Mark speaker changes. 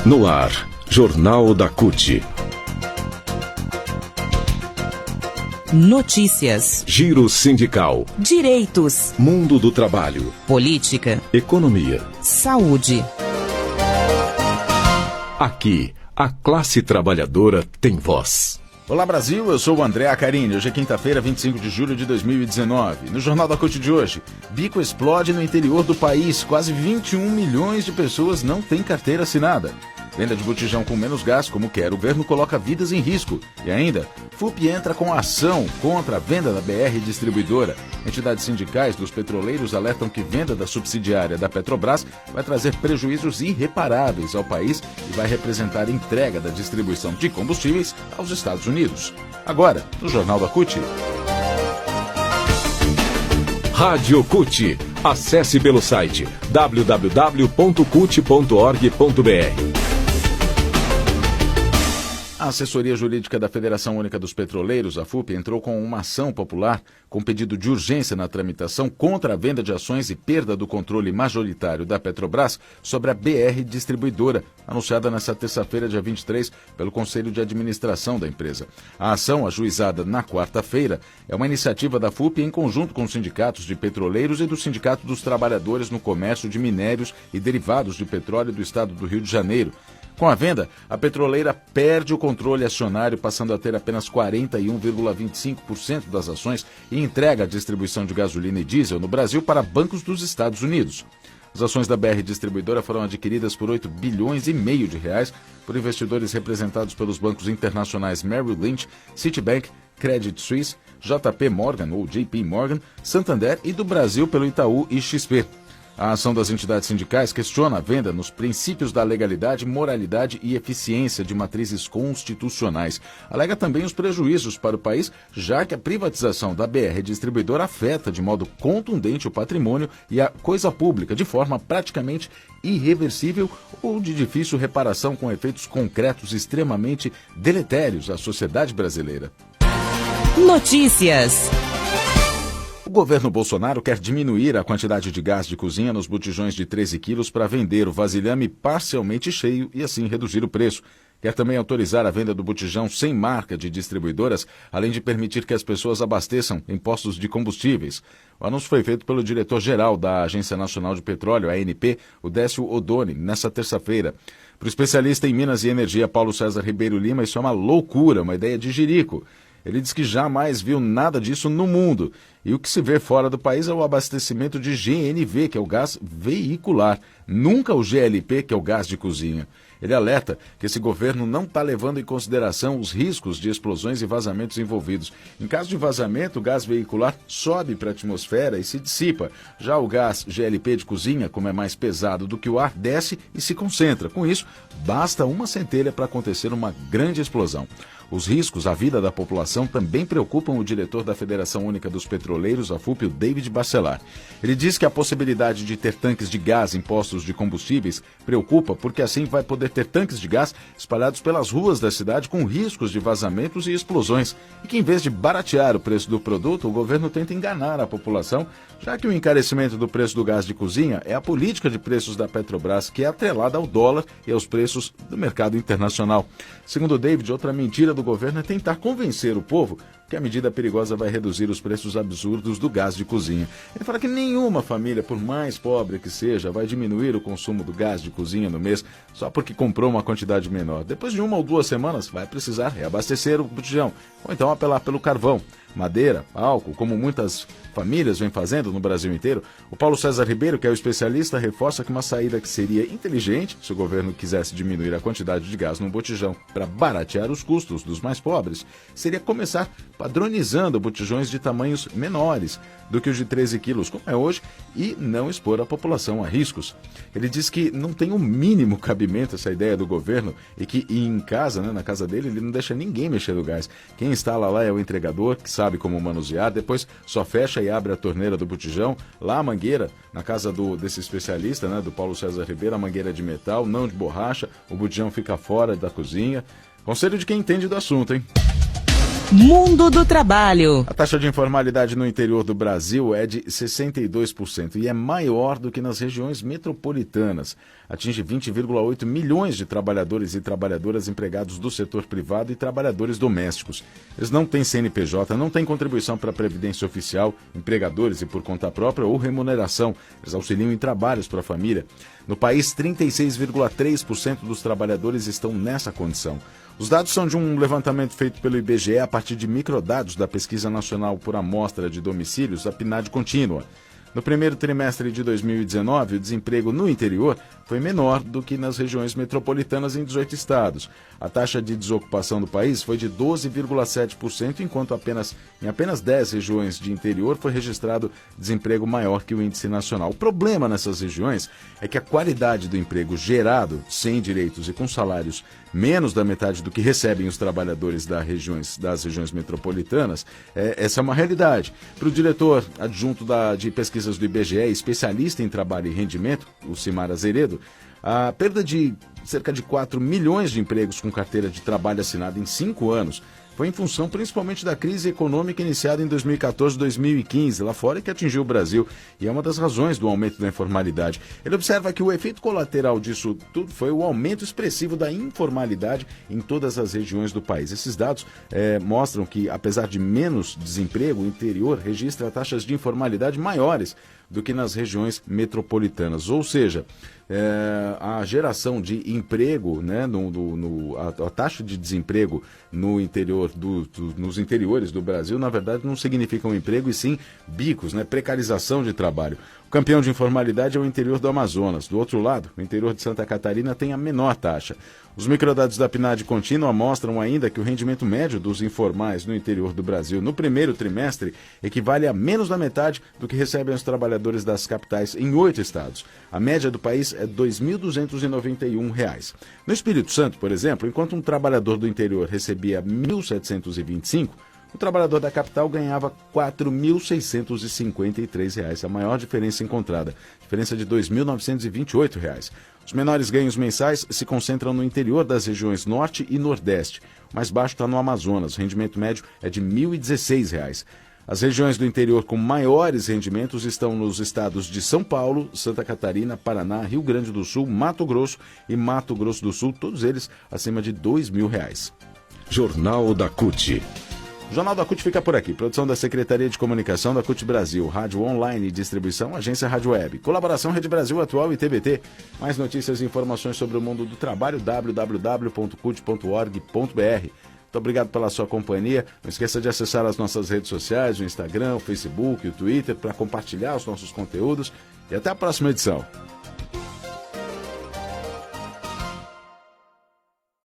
Speaker 1: No ar, Jornal da CUT.
Speaker 2: Notícias,
Speaker 1: Giro sindical,
Speaker 2: direitos,
Speaker 1: mundo do trabalho,
Speaker 2: política,
Speaker 1: economia,
Speaker 2: saúde.
Speaker 1: Aqui, a classe trabalhadora tem voz.
Speaker 3: Olá Brasil, eu sou o André Acarini. Hoje é quinta-feira, 25 de julho de 2019. No Jornal da CUT de hoje, bico explode no interior do país. Quase 21 milhões de pessoas não têm carteira assinada. Venda de botijão com menos gás, como quer, o governo coloca vidas em risco. E ainda, FUP entra com ação contra a venda da BR Distribuidora. Entidades sindicais dos petroleiros alertam que venda da subsidiária da Petrobras vai trazer prejuízos irreparáveis ao país e vai representar entrega da distribuição de combustíveis aos Estados Unidos. Agora, no Jornal da CUT.
Speaker 1: Rádio CUT. Acesse pelo site www.cut.org.br.
Speaker 3: A Assessoria Jurídica da Federação Única dos Petroleiros, a FUP, entrou com uma ação popular com pedido de urgência na tramitação contra a venda de ações e perda do controle majoritário da Petrobras sobre a BR Distribuidora, anunciada nesta terça-feira, dia 23, pelo Conselho de Administração da empresa. A ação, ajuizada na quarta-feira, é uma iniciativa da FUP em conjunto com os sindicatos de petroleiros e do Sindicato dos Trabalhadores no Comércio de Minérios e Derivados de Petróleo do Estado do Rio de Janeiro. Com a venda, a petroleira perde o controle acionário, passando a ter apenas 41,25% das ações e entrega a distribuição de gasolina e diesel no Brasil para bancos dos Estados Unidos. As ações da BR Distribuidora foram adquiridas por 8 bilhões e meio de reais por investidores representados pelos bancos internacionais Merrill Lynch, Citibank, Credit Suisse, JP Morgan ou JP Morgan, Santander e do Brasil pelo Itaú e XP. A ação das entidades sindicais questiona a venda nos princípios da legalidade, moralidade e eficiência de matrizes constitucionais. Alega também os prejuízos para o país, já que a privatização da BR Distribuidora afeta de modo contundente o patrimônio e a coisa pública, de forma praticamente irreversível ou de difícil reparação, com efeitos concretos extremamente deletérios à sociedade brasileira.
Speaker 2: Notícias.
Speaker 3: O governo Bolsonaro quer diminuir a quantidade de gás de cozinha nos botijões de 13 quilos para vender o vasilhame parcialmente cheio e assim reduzir o preço. Quer também autorizar a venda do botijão sem marca de distribuidoras, além de permitir que as pessoas abasteçam em postos de combustíveis. O anúncio foi feito pelo diretor-geral da Agência Nacional de Petróleo, ANP, o Décio Oddoni, nesta terça-feira. Para o especialista em Minas e Energia, Paulo César Ribeiro Lima, isso é uma loucura, uma ideia de jirico. Ele diz que jamais viu nada disso no mundo. E o que se vê fora do país é o abastecimento de GNV, que é o gás veicular, nunca o GLP, que é o gás de cozinha. Ele alerta que esse governo não está levando em consideração os riscos de explosões e vazamentos envolvidos. Em caso de vazamento, o gás veicular sobe para a atmosfera e se dissipa. Já o gás GLP de cozinha, como é mais pesado do que o ar, desce e se concentra. Com isso, basta uma centelha para acontecer uma grande explosão. Os riscos à vida da população também preocupam o diretor da Federação Única dos Petroleiros, a FUP, o David Bacelar. Ele diz que a possibilidade de ter tanques de gás em postos de combustíveis preocupa porque assim vai poder ter tanques de gás espalhados pelas ruas da cidade com riscos de vazamentos e explosões. E que em vez de baratear o preço do produto, o governo tenta enganar a população, já que o encarecimento do preço do gás de cozinha é a política de preços da Petrobras, que é atrelada ao dólar e aos preços do mercado internacional. Segundo o David, outra mentira do governo é tentar convencer o povo que a medida perigosa vai reduzir os preços absurdos do gás de cozinha. Ele fala que nenhuma família, por mais pobre que seja, vai diminuir o consumo do gás de cozinha no mês só porque comprou uma quantidade menor. Depois de 1 ou 2 semanas, vai precisar reabastecer o botijão, ou então apelar pelo carvão, madeira, álcool, como muitas famílias vêm fazendo no Brasil inteiro. O Paulo César Ribeiro, que é o especialista, reforça que uma saída que seria inteligente, se o governo quisesse diminuir a quantidade de gás num botijão para baratear os custos dos mais pobres, seria começar padronizando botijões de tamanhos menores do que os de 13 quilos, como é hoje, e não expor a população a riscos. Ele diz que não tem o mínimo cabimento essa ideia do governo e que em casa, na casa dele, ele não deixa ninguém mexer no gás. Quem instala lá é o entregador, que sabe como manusear, depois só fecha e abre a torneira do botijão. Lá a mangueira, na casa desse especialista, do Paulo César Ribeiro, a mangueira é de metal, não de borracha, o botijão fica fora da cozinha. Conselho de quem entende do assunto, hein?
Speaker 2: Mundo do Trabalho.
Speaker 3: A taxa de informalidade no interior do Brasil é de 62% e é maior do que nas regiões metropolitanas. Atinge 20,8 milhões de trabalhadores e trabalhadoras empregados do setor privado e trabalhadores domésticos. Eles não têm CNPJ, não têm contribuição para a Previdência Oficial, empregadores e por conta própria ou remuneração. Eles auxiliam em trabalhos para a família. No país, 36,3% dos trabalhadores estão nessa condição. Os dados são de um levantamento feito pelo IBGE a partir de microdados da Pesquisa Nacional por Amostra de Domicílios, a PNAD contínua. No primeiro trimestre de 2019, o desemprego no interior foi menor do que nas regiões metropolitanas em 18 estados. A taxa de desocupação do país foi de 12,7%, enquanto em apenas 10 regiões de interior foi registrado desemprego maior que o índice nacional. O problema nessas regiões é que a qualidade do emprego gerado, sem direitos e com salários menos da metade do que recebem os trabalhadores das regiões metropolitanas, essa é uma realidade. Para o diretor adjunto de pesquisas do IBGE, especialista em trabalho e rendimento, o Cimar Azeredo, a perda de cerca de 4 milhões de empregos com carteira de trabalho assinada em 5 anos foi em função principalmente da crise econômica iniciada em 2014 e 2015, lá fora, que atingiu o Brasil, e é uma das razões do aumento da informalidade. Ele observa que o efeito colateral disso tudo foi o aumento expressivo da informalidade em todas as regiões do país. Esses dados mostram que, apesar de menos desemprego, o interior registra taxas de informalidade maiores do que nas regiões metropolitanas. Ou seja, a geração de emprego, né, a taxa de desemprego no interior nos interiores do Brasil, na verdade, não significa um emprego, e sim bicos, né, precarização de trabalho. O campeão de informalidade é o interior do Amazonas. Do outro lado, o interior de Santa Catarina tem a menor taxa. Os microdados da PNAD contínua mostram ainda que o rendimento médio dos informais no interior do Brasil no primeiro trimestre equivale a menos da metade do que recebem os trabalhadores das capitais em 8 estados. A média do país é R$ 2.291. No Espírito Santo, por exemplo, enquanto um trabalhador do interior recebia R$ 1.725, o trabalhador da capital ganhava R$ 4.653, a maior diferença encontrada, diferença de R$ 2.928. Os menores ganhos mensais se concentram no interior das regiões Norte e Nordeste. O mais baixo está no Amazonas, o rendimento médio é de R$ 1.016. As regiões do interior com maiores rendimentos estão nos estados de São Paulo, Santa Catarina, Paraná, Rio Grande do Sul, Mato Grosso e Mato Grosso do Sul, todos eles acima de R$ 2.000.
Speaker 1: Jornal da CUT.
Speaker 3: O Jornal da CUT fica por aqui. Produção da Secretaria de Comunicação da CUT Brasil. Rádio online e distribuição, Agência Rádio Web. Colaboração Rede Brasil Atual e TBT. Mais notícias e informações sobre o mundo do trabalho, www.cut.org.br. Muito obrigado pela sua companhia. Não esqueça de acessar as nossas redes sociais, o Instagram, o Facebook, o Twitter, para compartilhar os nossos conteúdos. E até a próxima edição.